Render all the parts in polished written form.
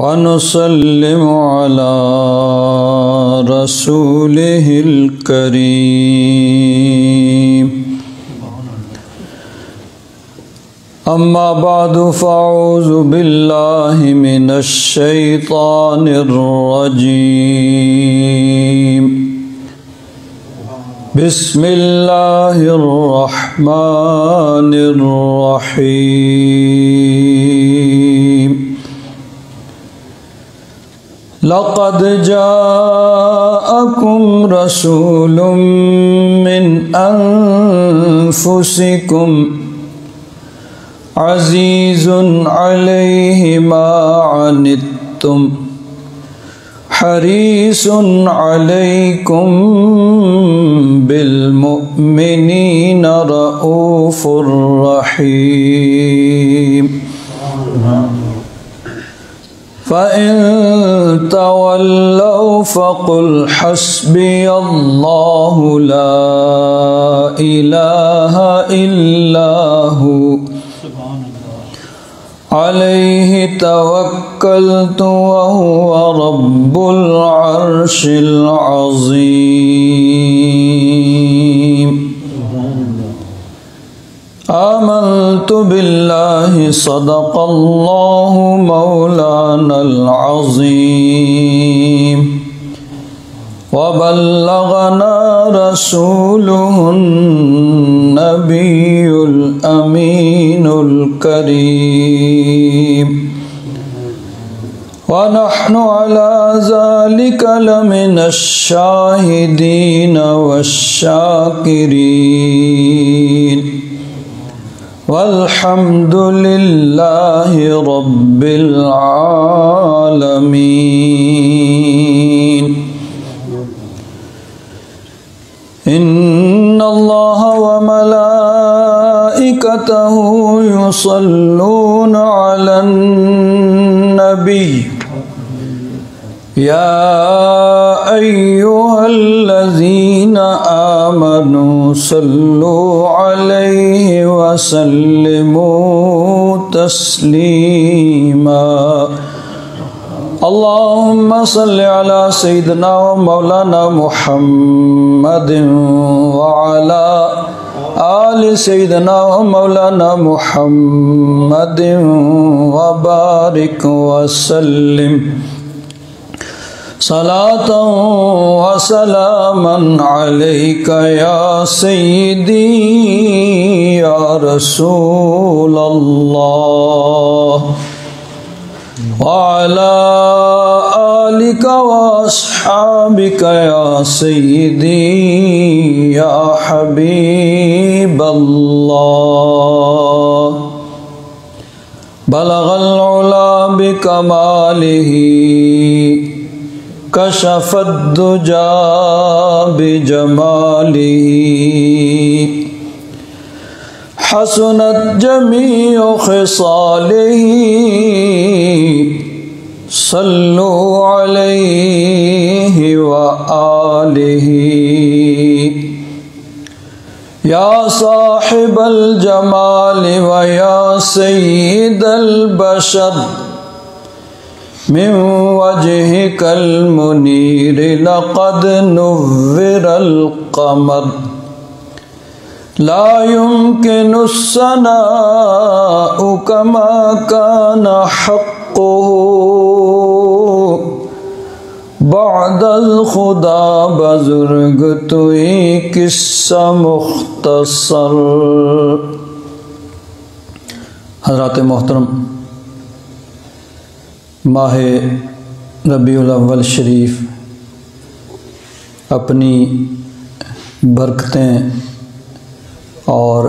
वनुसल्लिम अला रसूलिहिल करीम। अम्मा बादु फ़अऊज़ु बिल्लाहि मिनश शैतानिर रजीम। बिस्मिल्लाहिर रहमानिर रहीम। लक़द जाअकुम रसूलुम मिन अनफुसिकुम अज़ीज़ुन अलैहि मा अनित्तुम हरीसुन अलैकुम बिलमुमिनीना रऊफ़ुर रहीम। फ़इन तवल्लौ फ़क़ुल हस्बियल्लाहु ला इलाहा इल्लाहु अलैहि तवक्कलतु वहुवा रब्बुल अर्शिल अज़ीम। आमनतु बिल्लाहि सदक़ल्लाहु मौलानल अज़ीम व बल्लगना रसूलुहुन नबियुल अमीनुल करीम व नहनु अला ज़ालिका लमिनश शाहिदीन वश्शाकिरीन वल्हम्दुलिल्लाहि रब्बिल आलमीन। इन्नल्लाह व मलाइकतहु युसल्लूना अलन नबी या अय्युहल्लज़ीना आमनू सल्लू अलैहि वसल्लिमू तस्लीमा। अल्लाहुम्मा सल्लि अला सय्यिदिना व मौलाना मुहम्मदिन व अला आलि सय्यिदिना व मौलाना मुहम्मदिन व बारिक व सल्लिम सलातन व सलामन अलैका या सय्यिदी या रसूल अल्लाह व अला आलिका व अस्हाबिका या सय्यिदी या हबीब अल्लाह। बलगल उला बिकमालिही कशफद दुजा बिजमालिही हसनत जमीउ खिसालिही सल्लु अलैहि व आलिही या साहिबल जमाल व या सय्यिदल बशर मिन वजहिकल मुनीर लक़द नुव्विरल क़मर ला युम्किनुस सनाउ कमा काना हक़्क़ुहु बअदल खुदा बुज़ुर्ग तुई किस्सा मुख्तसर। हज़रात मोहतरम, माह रबीउल अव्वल शरीफ अपनी बरकतें और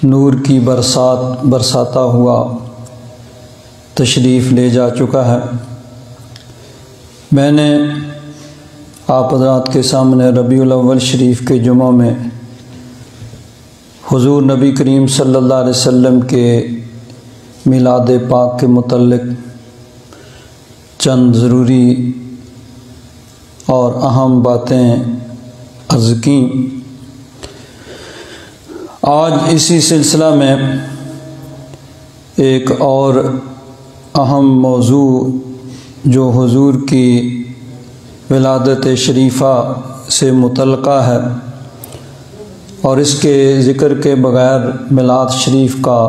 नूर की बरसाता हुआ तशरीफ़ ले जा चुका है। मैंने आप हज़रात के सामने रबीउल अव्वल शरीफ के जुमा में हुज़ूर नबी करीम सल्लल्लाहु अलैहि वसल्लम के मिलाद पाक के मुतल्लिक़ चंद ज़रूरी और अहम बातें अर्ज़ की। आज इसी सिलसिला में एक और अहम मौजू जो हुजूर की विलादत शरीफ़ा से मुतल्लिक़ा है और इसके ज़िक्र के बग़ैर मिलाद शरीफ का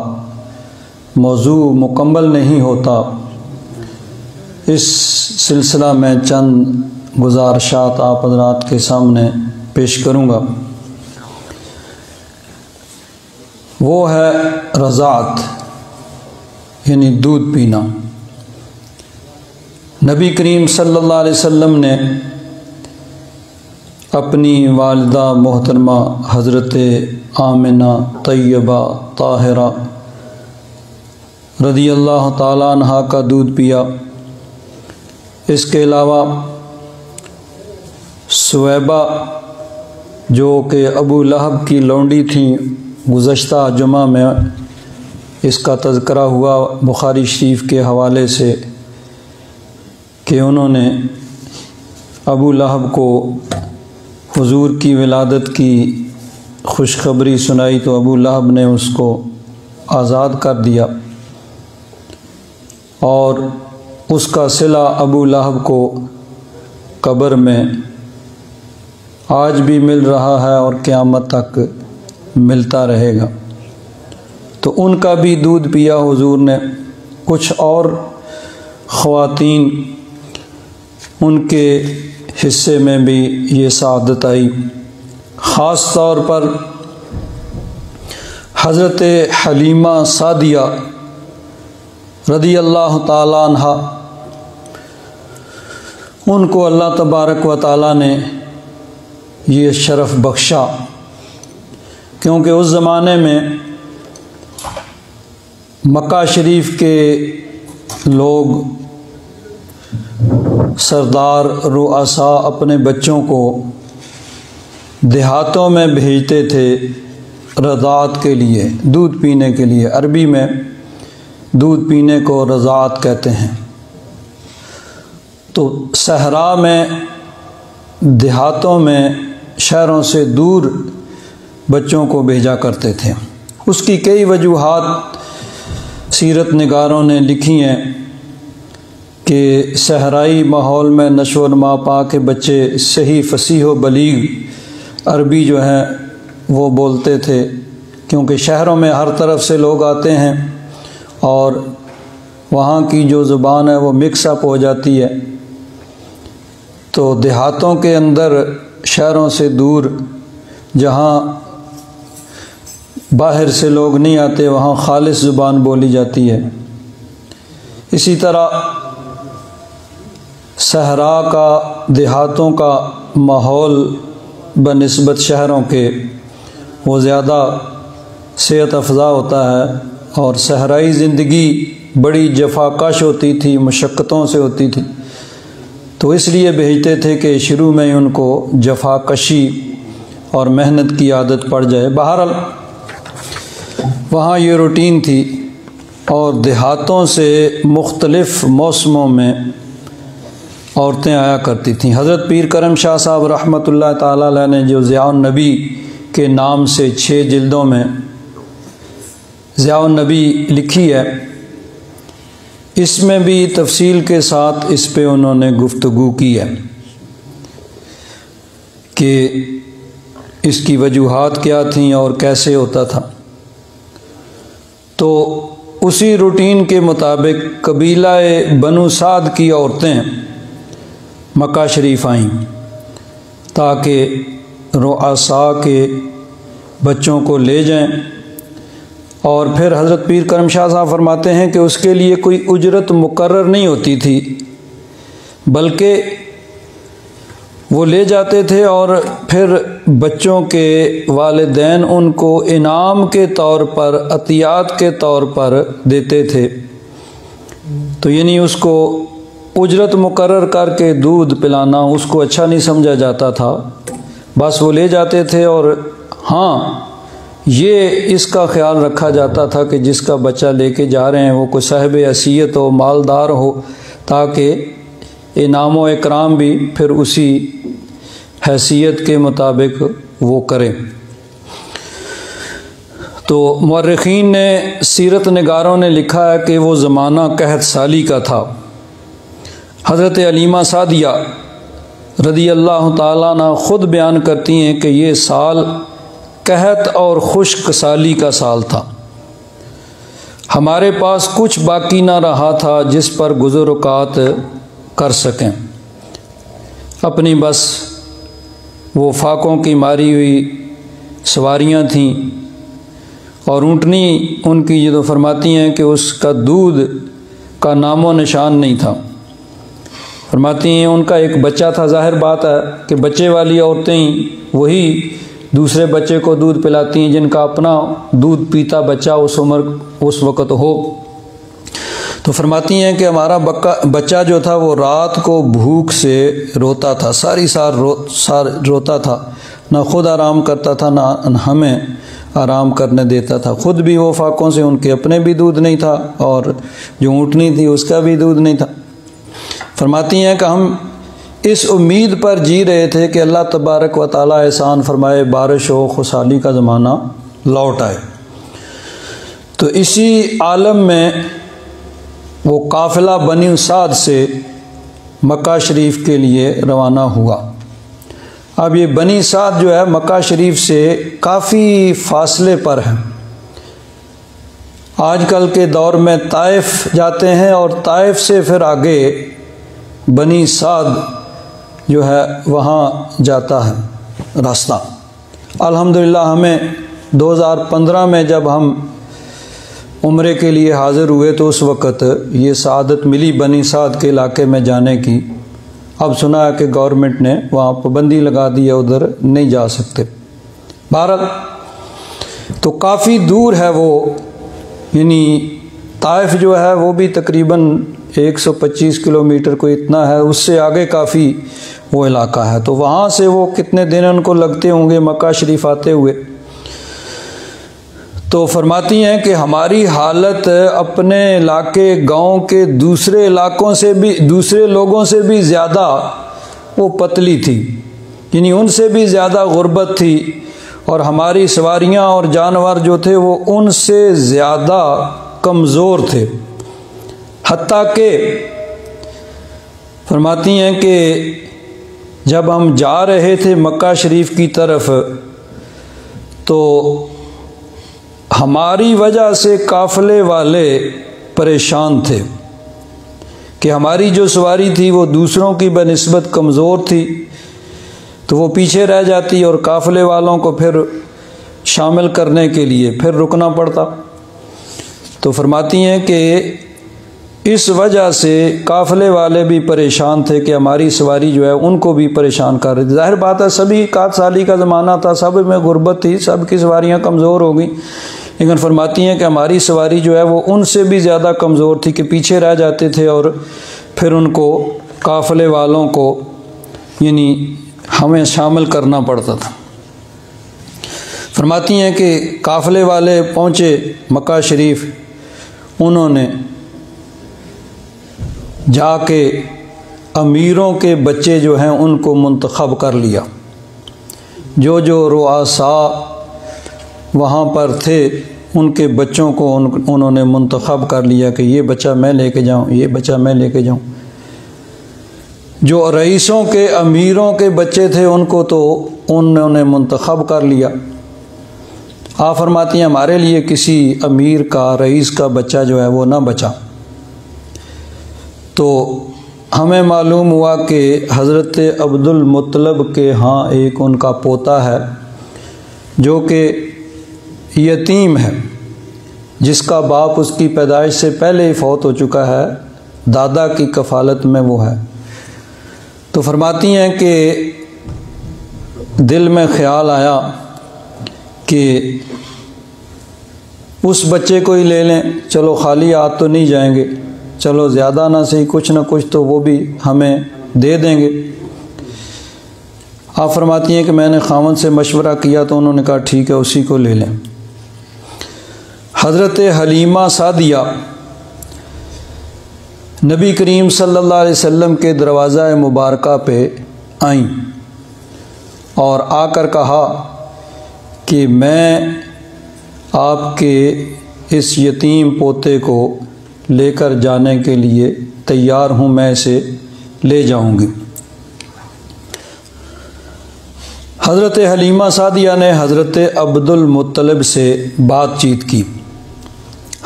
मौजू मुकम्मल नहीं होता, इस सिलसिला में चंद गुज़ारिशात आप हज़रात के सामने पेश करूँगा। वो है रज़ात यानी दूध पीना। नबी करीम सल्लल्लाहु अलैहि वसल्लम ने अपनी वालिदा मोहतरमा हज़रत आमिना तैयबा ताहिरा रज़ियल्लाहु ताला अन्हा का दूध पिया। इसके अलावा सुवैबा जो कि अबू लहब की लौंडी थी, गुज़श्ता जुमा में इसका तज़किरा हुआ बुखारी शरीफ के हवाले से कि उन्होंने अबू लहब को हुजूर की विलादत की खुशखबरी सुनाई तो अबू लहब ने उसको आज़ाद कर दिया और उसका सिला अबू लहब को कब्र में आज भी मिल रहा है और क़यामत तक मिलता रहेगा। तो उनका भी दूध पिया हुजूर ने। कुछ और ख़वातीन उनके हिस्से में भी ये सआदत आई। ख़ास तौर पर हज़रत हलीमा सादिया रज़ियल्लाहु ताला अन्हा, उनको अल्लाह तबारक व ताला ने ये शरफ़ बख्शा क्योंकि उस ज़माने में मक्का शरीफ के लोग सरदार रुआसा अपने बच्चों को देहातों में भेजते थे रज़ात के लिए, दूध पीने के लिए। अरबी में दूध पीने को रज़ात कहते हैं। तो सहरा में, देहातों में, शहरों से दूर बच्चों को भेजा करते थे। उसकी कई वजूहात सीरत निगारों ने लिखी हैं कि सहराई माहौल में नशो नमा पा के बच्चे सही फसीह व बलीग अरबी जो है वो बोलते थे, क्योंकि शहरों में हर तरफ से लोग आते हैं और वहाँ की जो ज़ुबान है वो मिक्स अप हो जाती है। तो देहातों के अंदर, शहरों से दूर, जहाँ बाहर से लोग नहीं आते, वहाँ खालिस ज़ुबान बोली जाती है। इसी तरह सहरा का, देहातों का माहौल बनिस्बत शहरों के वो ज़्यादा सेहत अफ़ज़ा होता है और सहराई ज़िंदगी बड़ी जफाकश होती थी, मुशक्क़तों से होती थी। तो इसलिए भेजते थे कि शुरू में ही उनको जफाकशी और मेहनत की आदत पड़ जाए। बहरहाल वहाँ ये रूटीन थी और देहातों से मुख्तलिफ़ मौसमों में औरतें आया करती थीं। हज़रत पीर करम शाह साहब रहमतुल्लाह ताला अलैह ने जो ज़ियाउन नबी के नाम से 6 जिल्दों में ज़ियाउन नबी लिखी है, इसमें भी तफसील के साथ इस पे उन्होंने गुफ्तगू की है कि इसकी वजूहात क्या थीं और कैसे होता था। तो उसी रूटीन के मुताबिक कबीलाए बनु साद की औरतें मक्का शरीफ आईं ताकि रुआसा के बच्चों को ले जाएं। और फिर हज़रत पीर करम शाह साहब फरमाते हैं कि उसके लिए कोई उजरत मुकर्रर नहीं होती थी, बल्कि वो ले जाते थे और फिर बच्चों के वालिदैन उनको इनाम के तौर पर, अतियात के तौर पर देते थे। तो यानी उसको उजरत मुकर्रर करके दूध पिलाना उसको अच्छा नहीं समझा जाता था, बस वो ले जाते थे। और हाँ, ये इसका ख्याल रखा जाता था कि जिसका बच्चा लेके जा रहे हैं वो कोई साहिब हैसियत हो, मालदार हो, ताकि इनाम व इकराम भी फिर उसी हैसियत के मुताबिक वो करें। तो मुअर्रिखीन ने, सीरत निगारों ने लिखा है कि वो ज़माना कहत साली का था। हज़रत हलीमा सादिया रदी अल्लाह ताला अन्हा ख़ुद बयान करती हैं कि ये साल कहत और खुश्क साली का साल था। हमारे पास कुछ बाकी ना रहा था जिस पर गुज़र-ओ-औक़ात कर सकें। अपनी बस वो फाकों की मारी हुई सवारियां थीं और ऊँटनी उनकी ये तो फरमाती हैं कि उसका दूध का नामो निशान नहीं था। फरमाती हैं उनका एक बच्चा था। ज़ाहिर बात है कि बच्चे वाली औरतें ही वही दूसरे बच्चे को दूध पिलाती हैं जिनका अपना दूध पीता बच्चा उस वक़्त हो। तो फरमाती हैं कि हमारा बच्चा जो था वो रात को भूख से रोता था, सारी सार रोता था, ना खुद आराम करता था ना हमें आराम करने देता था। ख़ुद भी वो फाकों से, उनके अपने भी दूध नहीं था और जो ऊँटनी थी उसका भी दूध नहीं था। फरमाती हैं कि हम इस उम्मीद पर जी रहे थे कि अल्लाह तबारक व तआला एहसान फरमाए, बारिश हो, खुशहाली का ज़माना लौट आए। तो इसी आलम में वो काफ़िला बनी साद से मक्का शरीफ के लिए रवाना हुआ। अब ये बनी साद जो है मक्का शरीफ से काफ़ी फासले पर है। आजकल के दौर में ताइफ जाते हैं और ताइफ से फिर आगे बनी साद जो है वहाँ जाता है रास्ता। अल्हम्दुलिल्लाह हमें 2015 में जब हम उम्रे के लिए हाज़िर हुए तो उस वक़्त ये सआदत मिली बनी साद के इलाके में जाने की। अब सुना है कि गवर्नमेंट ने वहाँ पाबंदी लगा दी है, उधर नहीं जा सकते। बहरहाल तो काफ़ी दूर है वो, यानी ताइफ जो है वो भी तकरीबन 125 किलोमीटर को इतना है, उससे आगे काफ़ी वो इलाका है। तो वहाँ से वो कितने दिन उनको लगते होंगे मक्का शरीफ आते हुए। तो फरमाती हैं कि हमारी हालत अपने इलाके गांव के दूसरे इलाकों से भी, दूसरे लोगों से भी ज़्यादा वो पतली थी, यानी उनसे भी ज़्यादा गुर्बत थी और हमारी सवारियां और जानवर जो थे वो उनसे ज़्यादा कमज़ोर थे। हत्ता के फरमाती हैं कि जब हम जा रहे थे मक्का शरीफ की तरफ तो हमारी वजह से काफ़िले वाले परेशान थे कि हमारी जो सवारी थी वो दूसरों की बनिस्बत कमज़ोर थी, तो वो पीछे रह जाती और काफ़िले वालों को फिर शामिल करने के लिए फिर रुकना पड़ता। तो फरमाती हैं कि इस वजह से काफ़िले वाले भी परेशान थे कि हमारी सवारी जो है उनको भी परेशान कर रही थी। ज़ाहिर बात है सभी कात साली का ज़माना था, सब में गुर्बत थी, सब की सवारियाँ कमज़ोर हो गई, लेकिन फरमाती हैं कि हमारी सवारी जो है वो उनसे भी ज़्यादा कमज़ोर थी कि पीछे रह जाते थे और फिर उनको काफ़िले वालों को यानी हमें शामिल करना पड़ता था। फरमाती हैं कि काफ़िले वाले पहुँचे मक्का शरीफ, उन्होंने जाके अमीरों के बच्चे जो हैं उनको मुंतखब कर लिया। जो जो रुआसा वहाँ पर थे उनके बच्चों को उन्होंने मुंतखब कर लिया कि ये बच्चा मैं लेके जाऊँ, ये बच्चा मैं लेके जाऊँ। जो रईसों के अमीरों के बच्चे थे उनको तो उन्होंने मुंतखब कर लिया। आप फरमाती हैं हमारे लिए किसी अमीर का, रईस का बच्चा जो है वो ना बचा। तो हमें मालूम हुआ कि हज़रत अब्दुल मुत्तलब के यहाँ एक उनका पोता है जो कि यतीम है, जिसका बाप उसकी पैदाइश से पहले ही फौत हो चुका है, दादा की कफ़ालत में वो है। तो फरमाती हैं कि दिल में ख़्याल आया कि उस बच्चे को ही ले लें, चलो खाली हाथ तो नहीं जाएंगे, चलो ज़्यादा ना सही कुछ ना कुछ तो वो भी हमें दे देंगे। आप फरमाती हैं कि मैंने खामन से मशवरा किया तो उन्होंने कहा ठीक है उसी को ले लें। हज़रत हलीमा सादिया नबी करीम सल्लल्लाहु अलैहि वसल्लम के दरवाज़ा मुबारका पे आईं और आकर कहा कि मैं आपके इस यतीम पोते को लेकर जाने के लिए तैयार हूँ, मैं इसे ले जाऊँगी। हज़रत हलीमा सादिया ने हज़रत अब्दुल मुत्तलिब से बातचीत की।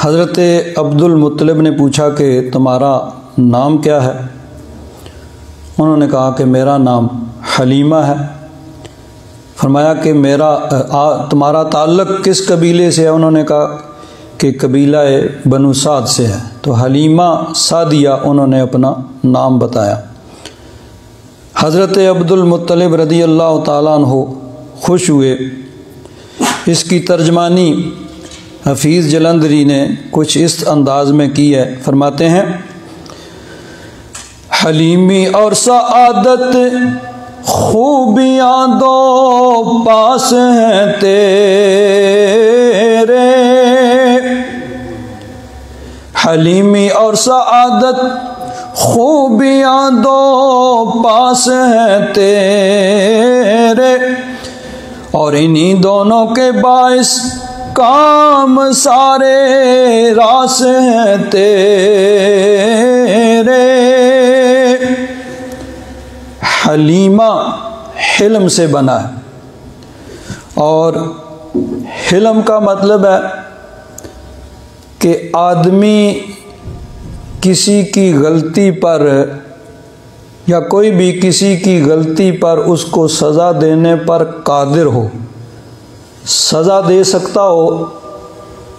हज़रत अब्दुल मुत्तलिब ने पूछा कि तुम्हारा नाम क्या है? उन्होंने कहा कि मेरा नाम हलीमा है। फरमाया कि तुम्हारा ताल्लुक़ किस कबीले से है? उन्होंने कहा कि कबीला बनु साद से है। तो हलीमा सादिया उन्होंने अपना नाम बताया। हज़रत अब्दुल मुत्तलिब रज़ी अल्लाह ताला अन्हु खुश हुए। इसकी तर्जमानी हफीज़ जलंधरी ने कुछ इस अंदाज में की है। फरमाते हैं, हलीमी और सआदत खूबियाँ दो पास हैं तेरे, हलीमी और सआदत खूबियाँ दो पास हैं तेरे, और इन्हीं दोनों के बाइस काम सारे रास हैं तेरे। हलीमा हिल्म से बना है, और हिल्म का मतलब है कि आदमी किसी की गलती पर या कोई भी किसी की गलती पर उसको सज़ा देने पर कादिर हो, सज़ा दे सकता हो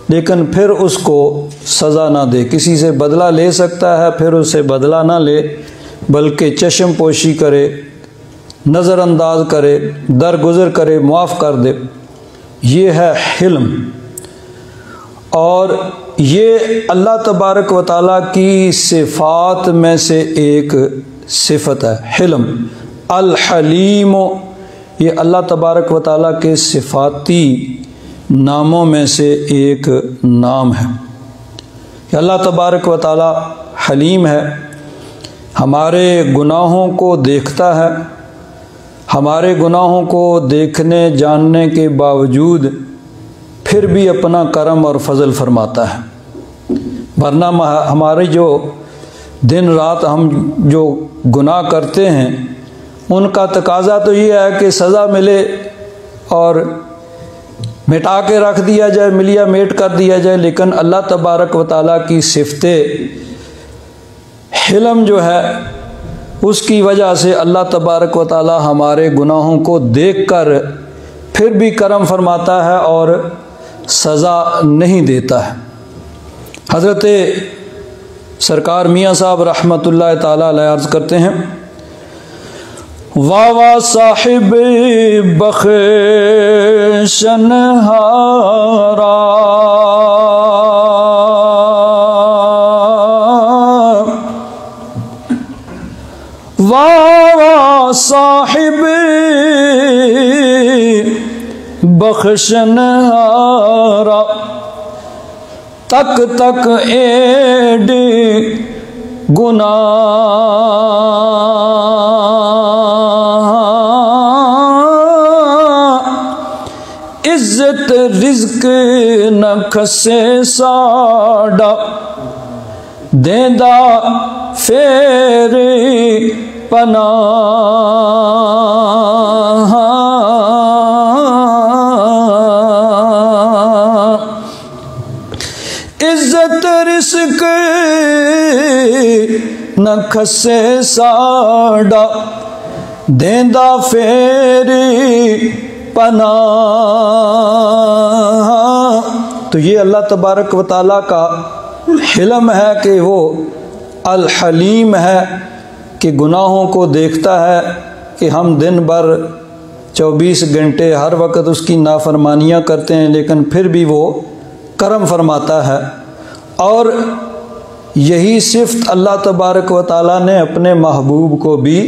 लेकिन फिर उसको सज़ा ना दे। किसी से बदला ले सकता है, फिर उससे बदला ना ले, बल्कि चश्म पोशी करे, नज़रअंदाज करे, दरगुज़र करे, मुआफ़ कर दे। ये है हिल्म। और ये अल्लाह तबारक व तआला की सिफ़ात में से एक सिफ़त है, हिल्म। अल हलीम, ये अल्लाह तबारक व तआला के सिफ़ाती नामों में से एक नाम है। अल्लाह तबारक व तआला हलीम है, हमारे गुनाहों को देखता है, हमारे गुनाहों को देखने जानने के बावजूद फिर भी अपना करम और फजल फरमाता है। वरना हमारे जो दिन रात हम जो गुनाह करते हैं उनका तकाजा तो ये है कि सज़ा मिले और मिटा के रख दिया जाए, मिलिया मेट कर दिया जाए। लेकिन अल्लाह तबारक व तआला की सिफ़ते हिल्म जो है, उसकी वजह से अल्लाह तबारक व तआला हमारे गुनाहों को देखकर फिर भी करम फरमाता है और सज़ा नहीं देता है। हज़रत सरकार मियाँ साहब रहमतुल्लाह ताला अलैह अर्ज़ करते हैं, वाह वाह साहिब बख्शनहारा, वाह वाह साहिब बख्शनहारा, तक तक एड गुनाह, इज्जत रिज़्क न खसे साडा, देंदा फेर पनाह, इज्जत रिज़्क न खसे साडा, देंदा फेर पनाह। तो ये अल्लाह तबारक व तआला का हिल्म है कि वो अल हलीम है, कि गुनाहों को देखता है कि हम दिन भर 24 घंटे हर वक्त उसकी नाफरमानियाँ करते हैं, लेकिन फिर भी वो करम फरमाता है। और यही सिफ़त अल्लाह तबारक व तआला ने अपने महबूब को भी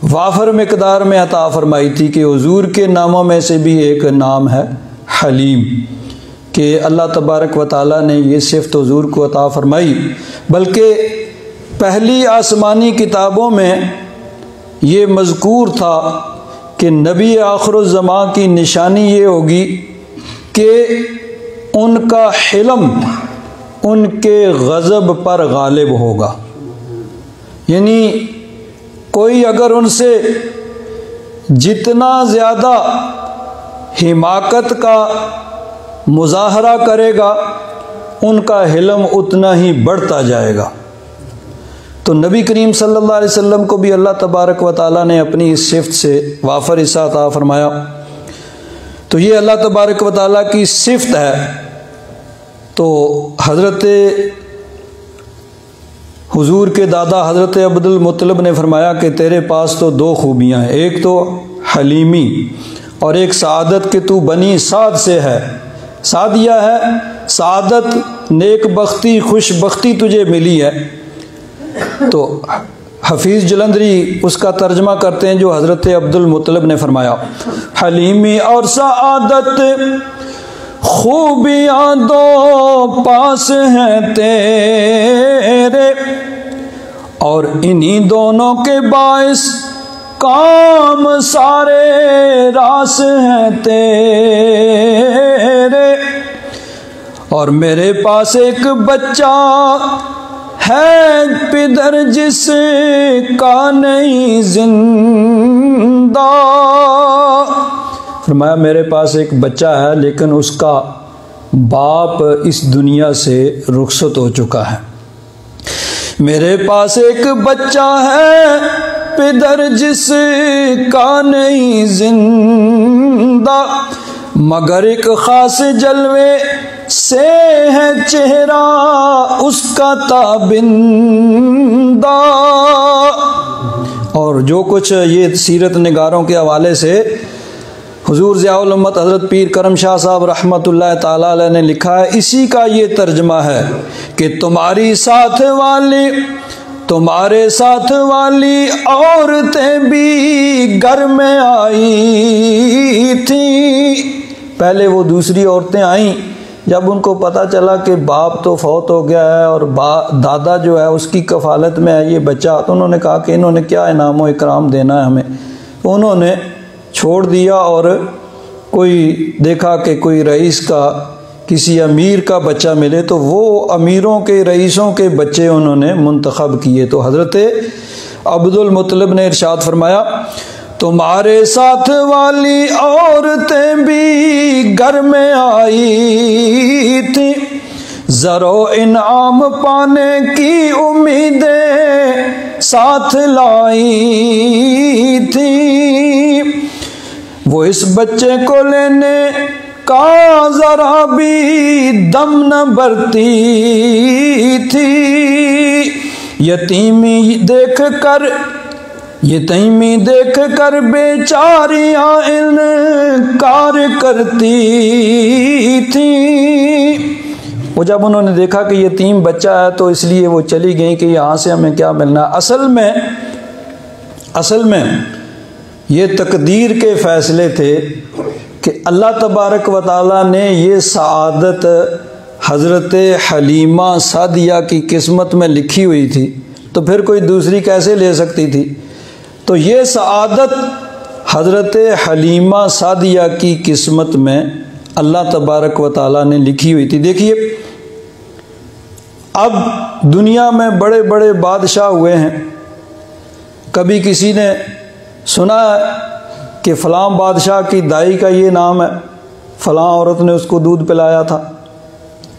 वाफर मिक़दार में अता फ़रमाई थी, कि हुज़ूर के नामों में से भी एक नाम है हलीम, कि अल्लाह तबारक व तआला ने ये सिफ़त हुज़ूर को अता फ़रमाई। बल्कि पहली आसमानी किताबों में ये मज़कूर था कि नबी आखिरुज़्ज़मां की निशानी ये होगी कि उनका हिल्म उनके गज़ब पर गालिब होगा। यानी कोई अगर उनसे जितना ज़्यादा हिमाकत का मुज़ाहरा करेगा उनका हिल्म उतना ही बढ़ता जाएगा। तो नबी करीम सल्लल्लाहु अलैहि वसल्लम को भी अल्लाह तबारक व तआला ने अपनी इस सिफ़त से वाफ़र इसा अता फरमाया। तो ये अल्लाह तबारक व तआला की सिफ़त है। तो हज़रत हुजूर के दादा हज़रत अब्दुल मुत्तलिब ने फरमाया कि तेरे पास तो दो खूबियाँ हैं, एक तो हलीमी और एक सआदत के तू बनी साद से है, सादिया है, सआदत नेक बख्ती खुश बख्ती तुझे मिली है। तो हफीज़ जलंधरी उसका तर्जमा करते हैं जो हज़रत अब्दुल मुत्तलिब ने फरमाया, हलीमी और सआदत खूबियाँ दो पास हैं तेरे, और इन्हीं दोनों के बाइस काम सारे रास हैं तेरे। और मेरे पास एक बच्चा है पिदर जिसका नहीं जिंदा। फरमाया मेरे पास एक बच्चा है लेकिन उसका बाप इस दुनिया से रुखसत हो चुका है। मेरे पास एक बच्चा है पिदर जिसका नहीं जिंदा, मगर एक खास जलवे से है चेहरा उसका ताबिंदा। और जो कुछ ये सीरत निगारों के हवाले से हुजूर ज़ियाउल उम्मत हज़रत पीर करम शाह साहब रहमतुल्लाह ताला अलैह ने लिखा है, इसी का ये तर्जमा है कि तुम्हारे साथ वाली औरतें भी घर में आई थी। पहले वो दूसरी औरतें आईं, जब उनको पता चला कि बाप तो फौत हो गया है और दादा जो है उसकी कफ़ालत में है ये बच्चा, तो उन्होंने कहा कि इन्होंने क्या इनाम व इकराम देना है हमें। उन्होंने छोड़ दिया और कोई देखा कि कोई रईस का किसी अमीर का बच्चा मिले तो वो अमीरों के रईसों के बच्चे उन्होंने मुंतखब किए। तो हज़रत अब्दुल मुत्तलिब ने इरशाद फरमाया, तुम्हारे साथ वाली औरतें भी घर में आई थी, ज़रो इनाम पाने की उम्मीदें साथ लाई थी। वो इस बच्चे को लेने का जरा भी दम न भरती थी। यतीमी देख कर बेचारियां इनकार करती थी। वो जब उन्होंने देखा कि यतीम बच्चा है तो इसलिए वो चली गई कि यहाँ से हमें क्या मिलना। असल में ये तकदीर के फ़ैसले थे कि अल्लाह तबारक व तआला ने ये सआदत हज़रत हलीमा सादिया की किस्मत में लिखी हुई थी, तो फिर कोई दूसरी कैसे ले सकती थी। तो ये सआदत हज़रत हलीमा सादिया की किस्मत में अल्लाह तबारक व तआला ने लिखी हुई थी। देखिए, अब दुनिया में बड़े बड़े बादशाह हुए हैं। कभी किसी ने सुना कि फ़लाँ बादशाह की दाई का ये नाम है, फ़लाँ औरत ने उसको दूध पिलाया था।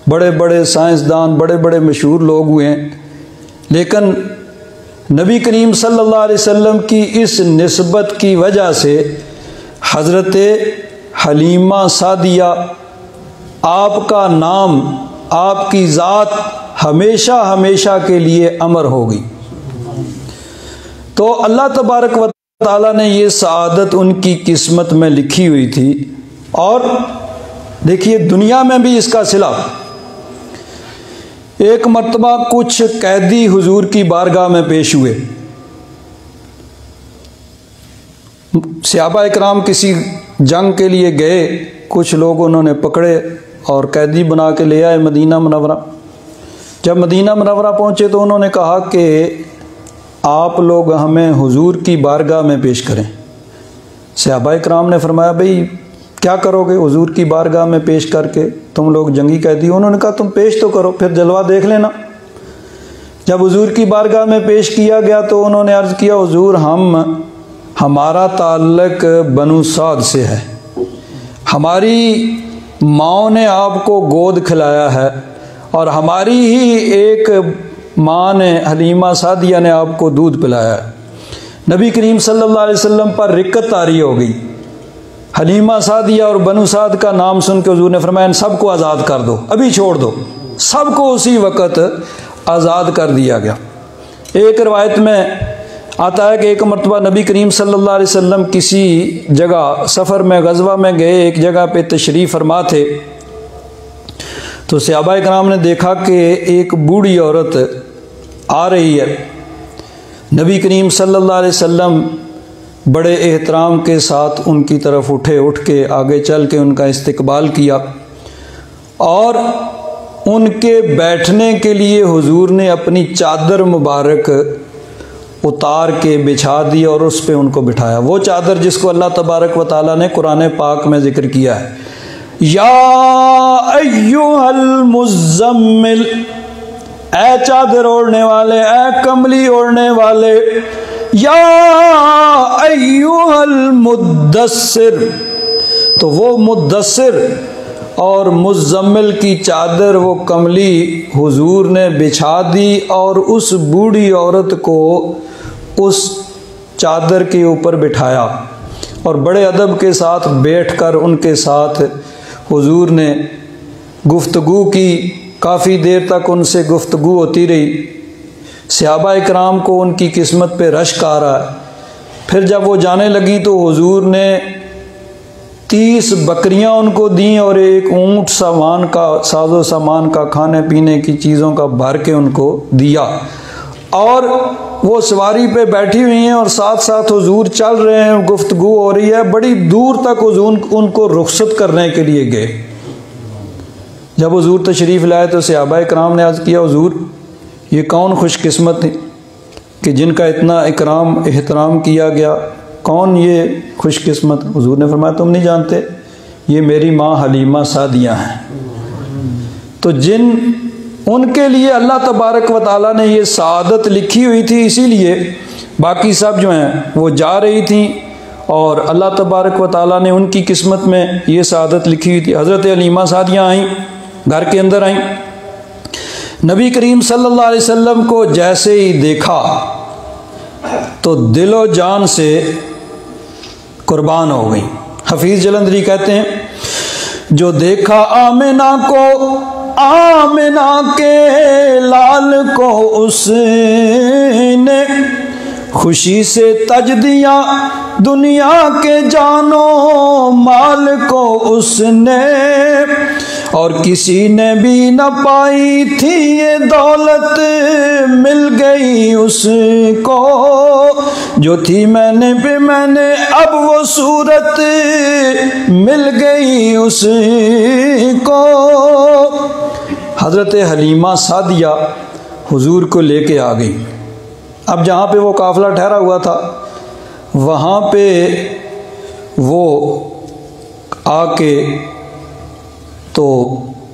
बड़े बड़े साइंसदान, बड़े बड़े मशहूर लोग हुए हैं, लेकिन नबी करीम सल्लल्लाहु अलैहि वसल्लम की इस निस्बत की वजह से हज़रत हलीमा सादिया, आपका नाम, आपकी ज़ात हमेशा हमेशा के लिए अमर होगी। तो अल्लाह तबारक व तआला ने ये सआदत उनकी किस्मत में लिखी हुई थी। और देखिए, दुनिया में भी इसका सिला। एक मर्तबा कुछ कैदी हुजूर की बारगाह में पेश हुए। सहाबा इकराम किसी जंग के लिए गए, कुछ लोग उन्होंने पकड़े और कैदी बना के ले आए मदीना मुनव्वरा। जब मदीना मुनव्वरा पहुँचे तो उन्होंने कहा कि आप लोग हमें हुजूर की बारगाह में पेश करें। सहाबा इकराम ने फरमाया, भाई क्या करोगे हुजूर की बारगाह में पेश करके, तुम लोग जंगी कैदी। उन्होंने कहा तुम पेश तो करो, फिर जलवा देख लेना। जब हुजूर की बारगाह में पेश किया गया तो उन्होंने अर्ज़ किया हुजूर हमारा ताल्लुक बनु साद से है, हमारी माँ ने आपको गोद खिलाया है और हमारी ही एक माँ ने हलीमा सादिया ने आपको दूध पिलाया है। नबी करीम सल्लल्लाहु अलैहि वसल्लम पर रिक्कत तारी हो गई। हलीमा सादिया और बनु साद का नाम सुन के हुजूर ने फरमाया सबको आज़ाद कर दो, अभी छोड़ दो। सबको उसी वक़्त आज़ाद कर दिया गया। एक रवायत में आता है कि एक मरतबा नबी करीम सल्लल्लाहु अलैहि वसल्लम किसी जगह सफ़र में गज़वा में गए, एक जगह पे तशरीफ़ फरमा थे, तो सहाबा कराम ने देखा कि एक बूढ़ी औरत आ रही है। नबी करीम सल्लल्लाहु अलैहि वसल्लम बड़े एहतराम के साथ उनकी तरफ उठ के आगे चल के उनका इस्तकबाल किया और उनके बैठने के लिए हुजूर ने अपनी चादर मुबारक उतार के बिछा दी और उस पे उनको बिठाया। वो चादर जिसको अल्लाह तबारक व तआला ने कुरान पाक में ज़िक्र किया है, या अय्युहल मुज़्ज़म्मिल, ऐ चादर ओढ़ने वाले, ऐ कमली ओढ़ने वाले, या अय्युहल मुद्दस्सिर। तो वो मुद्दस्सिर और मुज़्ज़म्मिल की चादर, वो कमली हुजूर ने बिछा दी और उस बूढ़ी औरत को उस चादर के ऊपर बिठाया और बड़े अदब के साथ बैठकर उनके साथ हुजूर ने गुफ्तगू की। काफ़ी देर तक उनसे गुफ्तगू होती रही। सहाबा इकराम को उनकी किस्मत पे रश्क आ रहा है। फिर जब वो जाने लगी तो हुजूर ने 30 बकरियां उनको दी और एक ऊँट साजो सामान का, खाने पीने की चीज़ों का भर के उनको दिया। और वो सवारी पे बैठी हुई हैं और साथ साथ हुजूर चल रहे हैं, गुफ्तगू हो रही है। बड़ी दूर तक हुजूर उनको रुखसत करने के लिए गए। जब हुजूर तशरीफ़ लाए तो सहाबा इकराम ने अर्ज़ किया हुजूर ये कौन खुशकिस्मत है कि जिनका इतना इकराम एहतराम किया गया, कौन ये खुशकिस्मत। हुजूर ने फरमाया तुम नहीं जानते, ये मेरी माँ हलीमा सादिया हैं। तो जिन उनके लिए अल्लाह तबारक व तआला ने ये सआदत लिखी हुई थी, इसीलिए बाकी सब जो हैं वो जा रही थी और अल्लाह तबारक व तआला ने उनकी किस्मत में ये सआदत लिखी हुई थी। हज़रत हलीमा सादिया आईं, घर के अंदर आईं। नबी करीम सल्लल्लाहु अलैहि वसल्लम को जैसे ही देखा तो दिलो जान से कुर्बान हो गई। हफीज़ जलंधरी कहते हैं जो देखा आमिना को, आमिना के लाल को उसने खुशी से तज दिया, दुनिया के जानो माल को उसने। और किसी ने भी न पाई थी ये दौलत, मिल गई उसको जो थी मैंने अब वो सूरत मिल गई उसको। हज़रत हलीमा सादिया हुजूर को लेके आ गई। अब जहाँ पे वो काफ़िला ठहरा हुआ था वहाँ पे वो आके तो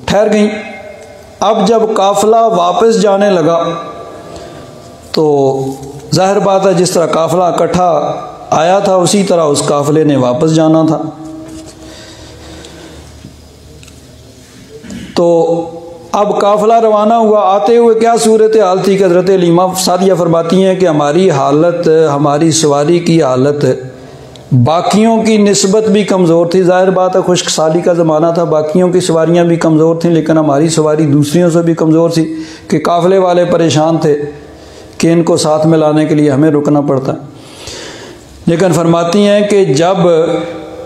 ठहर गई। अब जब काफ़िला वापस जाने लगा तो ज़ाहिर बात है जिस तरह काफ़िला इकट्ठा आया था उसी तरह उस काफ़िले ने वापस जाना था। तो अब काफ़िला रवाना हुआ। आते हुए क्या सूरत हाल थी कि हज़रत हलीमा सादिया फरमाती हैं कि हमारी हालत, हमारी सवारी की हालत बाकियों की निस्बत भी कमज़ोर थी। ज़ाहिर बात है खुश्क साली का ज़माना था, बाकियों की सवारियाँ भी कमज़ोर थीं, लेकिन हमारी सवारी दूसरियों से भी कमज़ोर थी कि काफ़िले वाले परेशान थे कि इनको साथ में लाने के लिए हमें रुकना पड़ता। लेकिन फरमाती हैं कि जब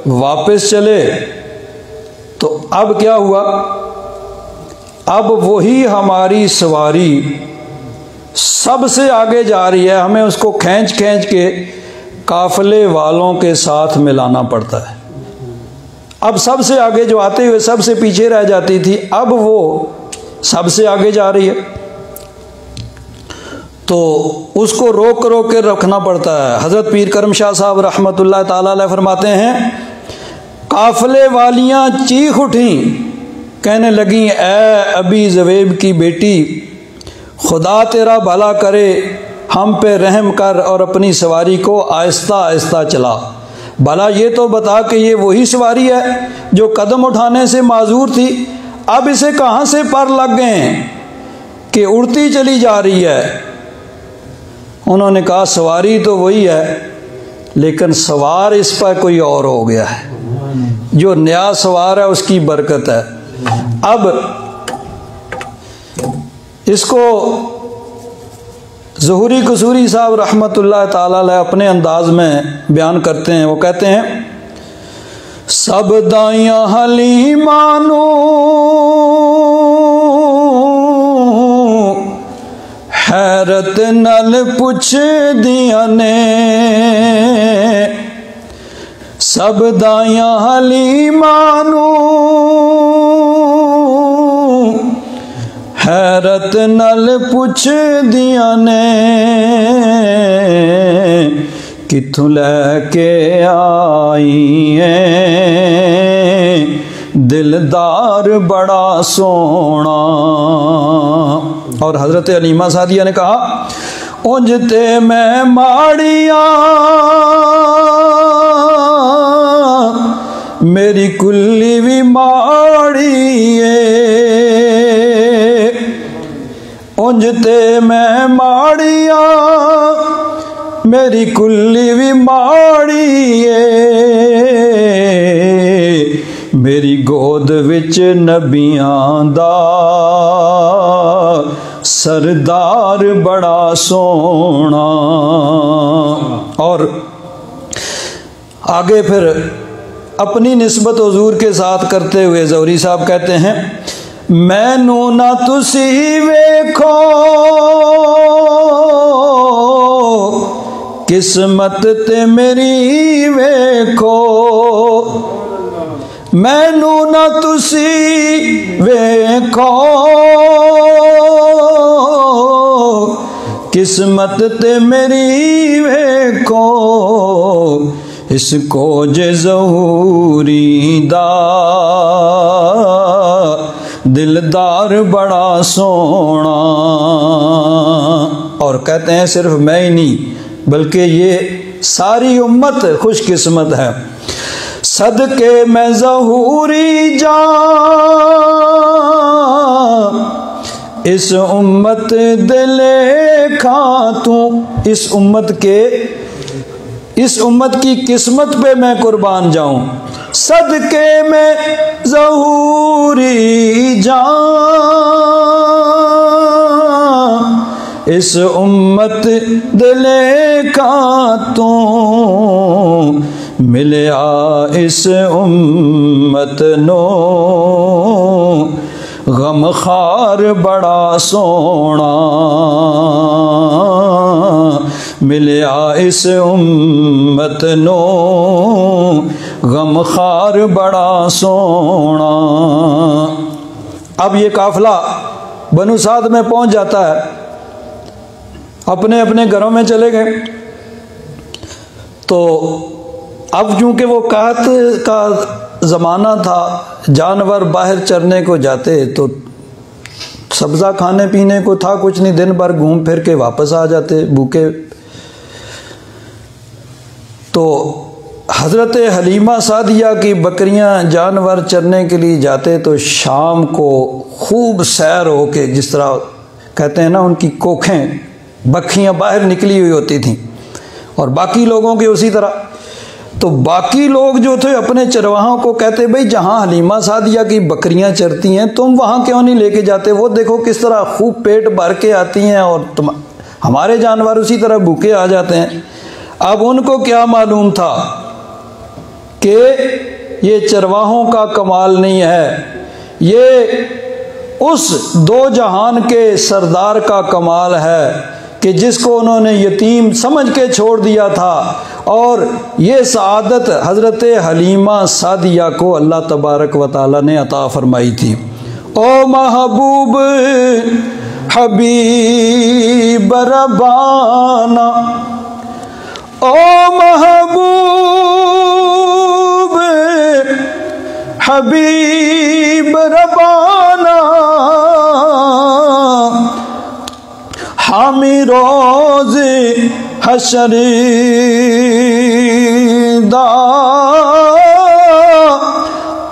वापस चले तो अब क्या हुआ, अब वही हमारी सवारी सबसे आगे जा रही है, हमें उसको खींच खींच के काफ़िले वालों के साथ मिलाना पड़ता है। अब सबसे आगे जो आते हुए सबसे पीछे रह जाती थी, अब वो सबसे आगे जा रही है तो उसको रोक रोक के रखना पड़ता है। हज़रत पीर करम शाह साहब रहमतुल्लाह ताला अलैह फरमाते हैं काफले वालियां चीख उठी, कहने लगी, ए अबी ज़ुबैब की बेटी, खुदा तेरा भला करे, हम पे रहम कर और अपनी सवारी को आहिस्ता आहिस्ता चला। भला ये तो बता कि ये वही सवारी है जो कदम उठाने से माजूर थी, अब इसे कहाँ से पर लग गए हैं कि उड़ती चली जा रही है। उन्होंने कहा, सवारी तो वही है, लेकिन सवार इस पर कोई और हो गया है। जो नया सवार है उसकी बरकत है। अब इसको ज़ुहरी कसूरी साहब रहमतुल्लाह ताला अलैह अपने अंदाज में बयान करते हैं। वो कहते हैं, सब दाइयां हलीमानू हैरत नल पुछ दिया ने, सब दाइयां हलीमानू हैरत नल पुछ दिया ने, किथों लैके आई है दिलदार बड़ा सोना। और हजरत हलीमा सादिया ने कहा, उंज ते मैं माड़िया मेरी कुल्ली भी माड़ी है, उंज ते मैं माड़िया मेरी कुल्ली भी माड़ी है, मेरी गोद विच नबियां दा सरदार बड़ा सोना। और आगे फिर अपनी निस्बत हुजूर के साथ करते हुए ज़ौहरी साहब कहते हैं, मैनू ना तुसी वेखो किस्मत ते मेरी वेखो, मैनू ना तुसी वेखो किस्मत ते मेरी वेखो, इसको जे ज़हूरी दा दिलदार बड़ा सोना। और कहते हैं, सिर्फ मैं ही नहीं बल्कि ये सारी उम्मत खुशकिस्मत है। सदके मैं ज़हूरी जा इस उम्मत दिले खा तू, इस उम्मत की किस्मत पे मैं कुर्बान जाऊं। सदके में ज़हूरी जा इस उम्मत दिले का तू, मिलया इस उम्मत नो गमखार बड़ा सोना, मिलया इस उम्मत नो गमखार बड़ा सोना। अब ये काफिला बनु साद में पहुंच जाता है, अपने अपने घरों में चले गए। तो अब चूंकि वो काहत का ज़माना था, जानवर बाहर चरने को जाते तो सब्ज़ा खाने पीने को था कुछ नहीं, दिन भर घूम फिर के वापस आ जाते भूखे। तो हज़रत हलीमा सादिया की बकरियां जानवर चरने के लिए जाते तो शाम को खूब सैर हो के, जिस तरह कहते हैं ना, उनकी कोखें बखियां बाहर निकली हुई होती थीं और बाकी लोगों के उसी तरह। तो बाकी लोग जो थे अपने चरवाहों को कहते, भाई जहाँ हलीमा सादिया की बकरियां चरती हैं तुम वहाँ क्यों नहीं लेके जाते, वो देखो किस तरह खूब पेट भर के आती हैं और हमारे जानवर उसी तरह भूखे आ जाते हैं। अब उनको क्या मालूम था कि ये चरवाहों का कमाल नहीं है, ये उस दो जहान के सरदार का कमाल है कि जिसको उन्होंने यतीम समझ के छोड़ दिया था। और ये सआदत हज़रत हलीमा सादिया को अल्लाह तबारक व तआला ने अता फरमाई थी। ओ महबूब हबीब रबाना, ओ महबूब हबीब रबाना हामी रोज़े हशरीदा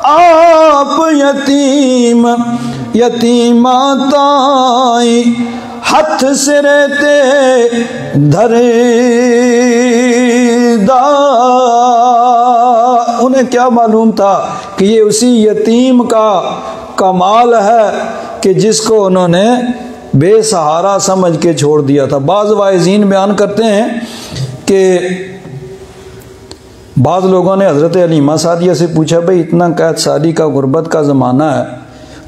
आप यतीम यतीमा ताई हथ सिरे ते धरेदा। उन्हें क्या मालूम था कि ये उसी यतीम का कमाल है कि जिसको उन्होंने बेसहारा समझ के छोड़ दिया था। बाज़ वाइज़ीन बयान करते हैं कि बाज़ लोगों ने हज़रत हलीमा सादिया से पूछा, भाई इतना कैद सारी का गुर्बत का ज़माना है,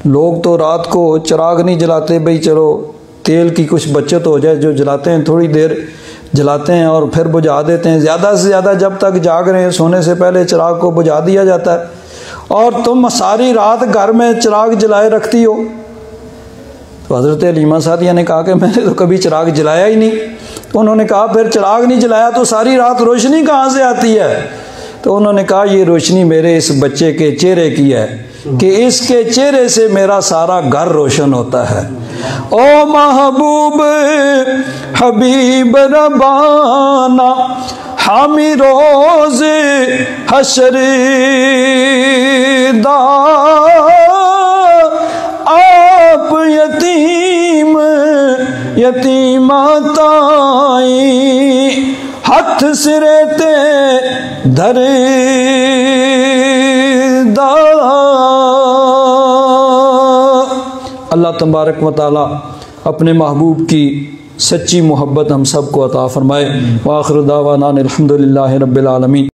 लोग तो रात को चिराग नहीं जलाते, भाई चलो तेल की कुछ बचत हो जाए, जो जलाते हैं थोड़ी देर जलाते हैं और फिर बुझा देते हैं, ज़्यादा से ज़्यादा जब तक जाग रहे हैं सोने से पहले चिराग को बुझा दिया जाता है, और तुम सारी रात घर में चिराग जलाए रखती हो। तो हज़रत हलीमा सादिया ने कहा कि मैंने तो कभी चिराग जलाया ही नहीं। तो उन्होंने कहा फिर चिराग नहीं जलाया तो सारी रात रोशनी कहाँ से आती है? तो उन्होंने कहा ये रोशनी मेरे इस बच्चे के चेहरे की है कि इसके चेहरे से मेरा सारा घर रोशन होता है। ओ महबूब हबीब रबाना हामी रोज़े हशरीदा आप यतीम यतीमा ताई हथ सिरे ते धरेदा। अल्लाह तबारक व तआला अपने महबूब की सच्ची मोहब्बत हम सब को अता फरमाए। व आखिर दावाना अल्हम्दुलिल्लाहि रब्बिल आलमीन।